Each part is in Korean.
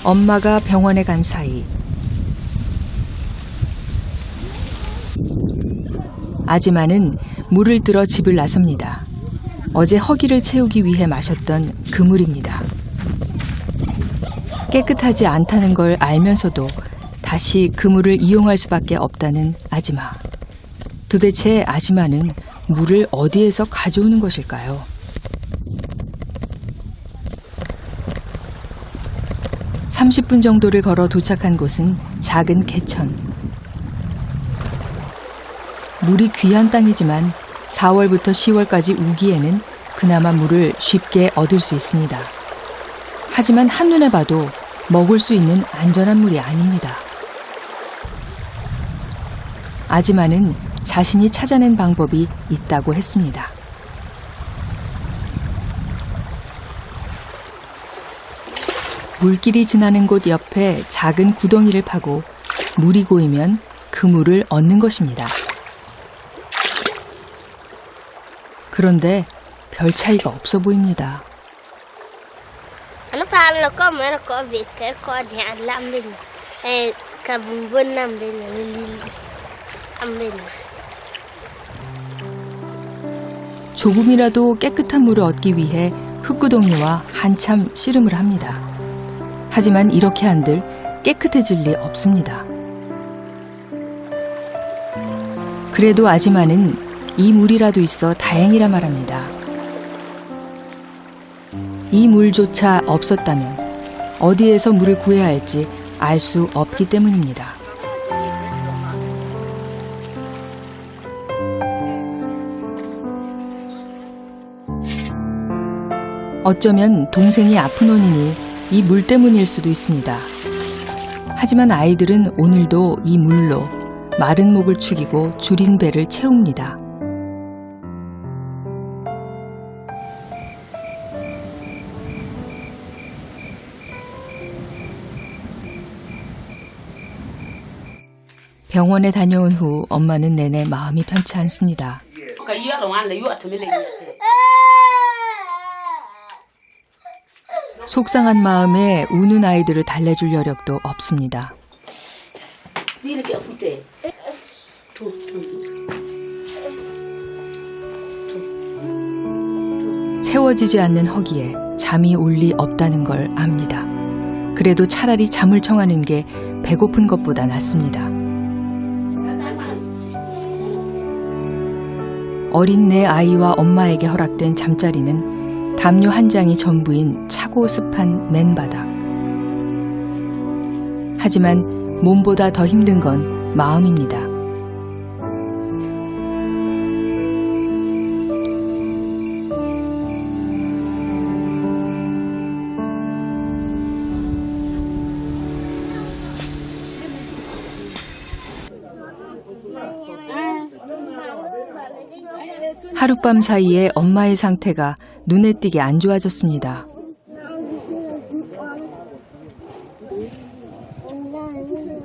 엄마가 병원에 간 사이 아지마는 물을 들어 집을 나섭니다. 어제 허기를 채우기 위해 마셨던 그 물입니다. 깨끗하지 않다는 걸 알면서도 다시 그 물을 이용할 수밖에 없다는 아지마. 도대체 아지마는 물을 어디에서 가져오는 것일까요? (30분) 정도를 걸어 도착한 곳은 작은 개천. 물이 귀한 땅이지만 4월부터 10월까지 우기에는 그나마 물을 쉽게 얻을 수 있습니다. 하지만 한눈에 봐도 먹을 수 있는 안전한 물이 아닙니다. 아지마는 자신이 찾아낸 방법이 있다고 했습니다. 물길이 지나는 곳 옆에 작은 구덩이를 파고 물이 고이면 그 물을 얻는 것입니다. 그런데 별 차이가 없어 보입니다. 조금이라도 깨끗한 물을 얻기 위해 흙구덩이와 한참 씨름을 합니다. 하지만 이렇게 한들 깨끗해질 리 없습니다. 그래도 아지마는 이 물이라도 있어 다행이라 말합니다. 이 물조차 없었다면 어디에서 물을 구해야 할지 알 수 없기 때문입니다. 어쩌면 동생이 아픈 원인이 이 물 때문일 수도 있습니다. 하지만 아이들은 오늘도 이 물로 마른 목을 축이고 줄인 배를 채웁니다. 병원에 다녀온 후 엄마는 내내 마음이 편치 않습니다. 속상한 마음에 우는 아이들을 달래줄 여력도 없습니다. 채워지지 않는 허기에 잠이 올 리 없다는 걸 압니다. 그래도 차라리 잠을 청하는 게 배고픈 것보다 낫습니다. 어린 내 아이와 엄마에게 허락된 잠자리는 담요 한 장이 전부인 차고 습한 맨바닥. 하지만 몸보다 더 힘든 건 마음입니다. 하룻밤 사이에 엄마의 상태가 눈에 띄게 안 좋아졌습니다.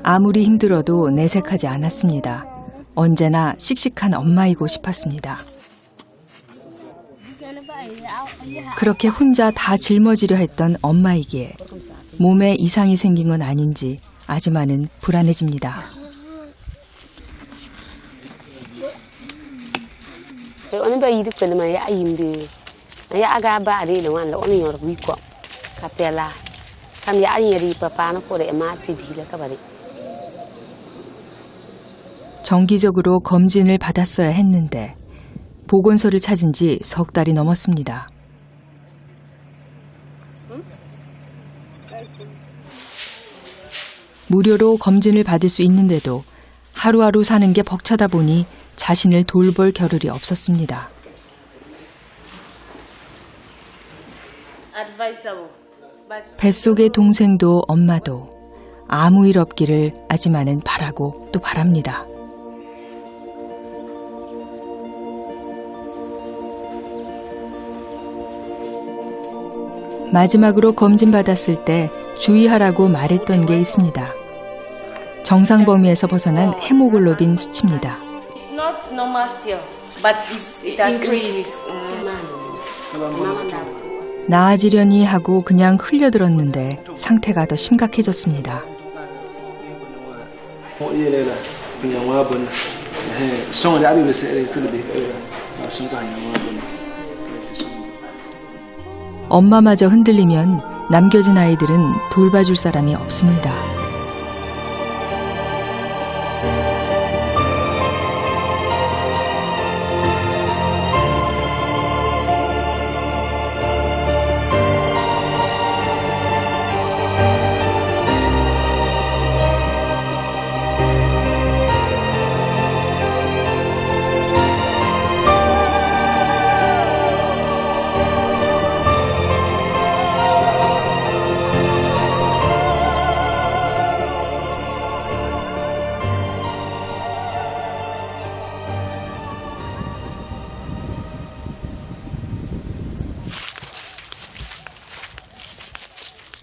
아무리 힘들어도 내색하지 않았습니다. 언제나 씩씩한 엄마이고 싶었습니다. 그렇게 혼자 다 짊어지려 했던 엄마이기에 몸에 이상이 생긴 건 아닌지 아지마는 불안해집니다. 정기적으로 검진을 받았어야 했는데 보건소를 찾은 지 석 달이 넘었습니다. 무료로 검진을 받을 수 있는데도 하루하루 사는 게 벅차다 보니 자신을 돌볼 겨를이 없었습니다. 뱃속의 동생도 엄마도 아무 일 없기를 아지마는 바라고 또 바랍니다. 마지막으로 검진받았을 때 주의하라고 말했던 게 있습니다. 정상 범위에서 벗어난 헤모글로빈 수치입니다. It's not normal still, but it has increased. 나아지려니 하고 그냥 흘려들었는데 상태가 더 심각해졌습니다. 엄마마저 흔들리면 남겨진 아이들은 돌봐줄 사람이 없습니다.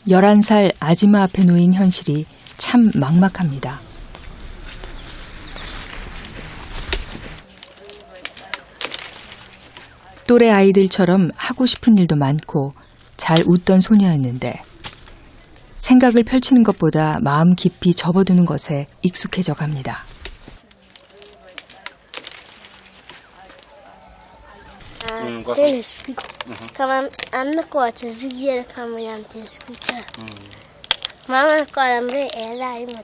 열한 살 아지마 앞에 놓인 현실이 참 막막합니다. 또래 아이들처럼 하고 싶은 일도 많고 잘 웃던 소녀였는데 생각을 펼치는 것보다 마음 깊이 접어두는 것에 익숙해져 갑니다. Kaman annako ta zugiyar kamun yamtin skuta. Mama kwaramre era yi mata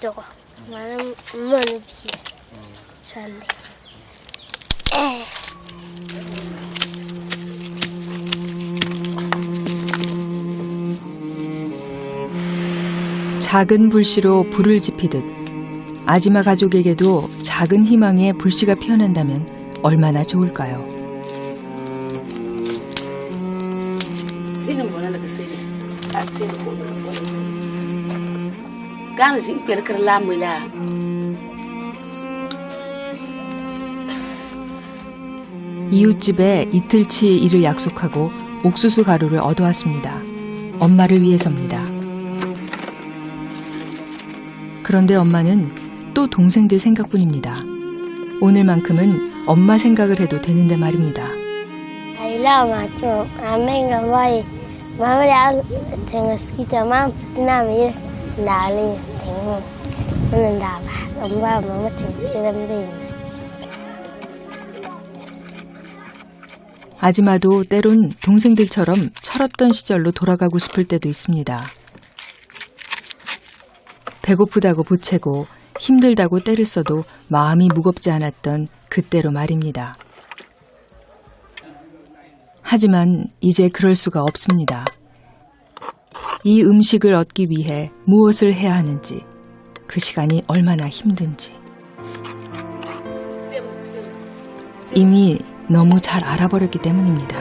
dogo. Manam monu biye. Sande. 작은 불씨로 불을 지피듯 아지마 가족에게도 작은 희망의 불씨가 피어난다면 얼마나 좋을까요? 이웃집에 이틀치 일을 약속하고 옥수수 가루를 얻어왔습니다. 엄마를 위해서입니다. 그런데 엄마는 또 동생들 생각뿐입니다. 오늘만큼은 엄마 생각을 해도 되는데 말입니다. 아지마도 때론 동생들처럼 철없던 시절로 돌아가고 싶을 때도 있습니다. 배고프다고 보채고 힘들다고 때를 써도 마음이 무겁지 않았던 그때로 말입니다. 하지만 이제 그럴 수가 없습니다. 이 음식을 얻기 위해 무엇을 해야 하는지, 그 시간이 얼마나 힘든지 이미 너무 잘 알아버렸기 때문입니다.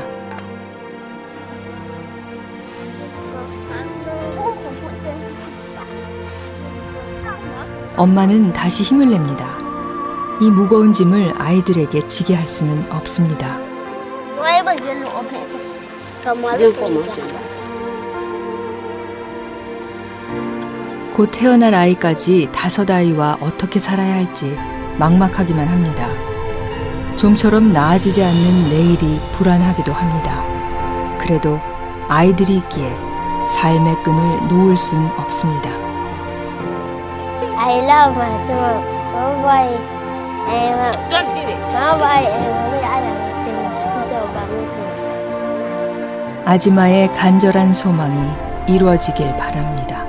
엄마는 다시 힘을 냅니다. 이 무거운 짐을 아이들에게 지게 할 수는 없습니다. 곧 태어날 아이까지 5아이와 어떻게 살아야 할지 막막하기만 합니다. 좀처럼 나아지지 않는 내일이 불안하기도 합니다. 그래도 아이들이 있기에 삶의 끈을 놓을 순 없습니다. 아지마의 간절한 소망이 이루어지길 바랍니다.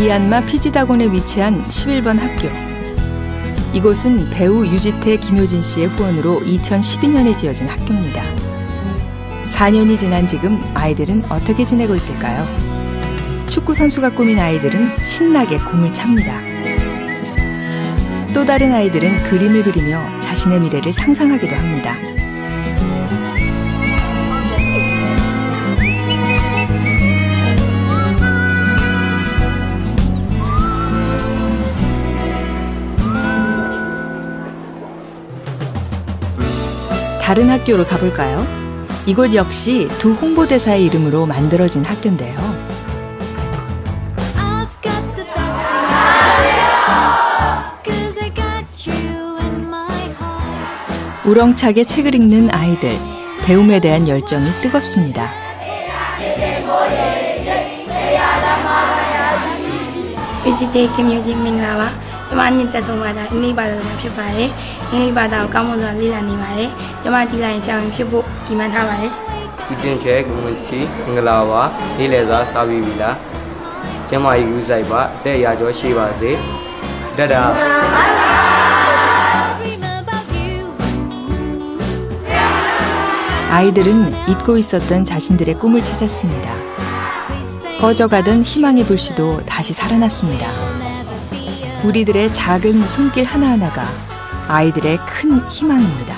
미얀마 피지다곤에 위치한 11번 학교. 이곳은 배우 유지태, 김효진 씨의 후원으로 2012년에 지어진 학교입니다. 4년이 지난 지금 아이들은 어떻게 지내고 있을까요? 축구 선수가 꾸민 아이들은 신나게 공을 찹니다. 또 다른 아이들은 그림을 그리며 자신의 미래를 상상하기도 합니다. 다른 학교로 가볼까요? 이곳 역시 두 홍보대사의 이름으로 만들어진 학교인데요. I've got the best. 'Cause I got you in my heart. 우렁차게 책을 읽는 아이들, 배움에 대한 열정이 뜨겁습니다. Vegetate Community မင်္ဂလာပါကျွန်မနှစ်သက်ဆုံးဘာသာအင်္ဂလိပ်ဘာသာပြန်ဖြစ်ပါတယ်အင်္ဂလိပ်ဘာသာကိုကောင်းမွန်စွာလေ့လာနေပါတယ်ကျွန်မကြည်လိုက်ရင်ဆရာဝန်ဖြစ်ဖို့ဒီမှန်ထားပါတယ် ဒီတင်ချဲကိုဝင်ချီမင်္ဂလာပါနေ့လည်စာစားပြီးပြီလားကျမကြီးယူဆိုင်ပါတဲ့ရာကျော်ရှိပါစေတဒါ Dream about you. 아이들은 잊고 있었던 자신들의 꿈을 찾았습니다. Please say 꺼져가던 희망의 불씨도 다시 살아났습니다. never be a 우리들의 작은 손길 하나하나가 아이들의 큰 희망입니다.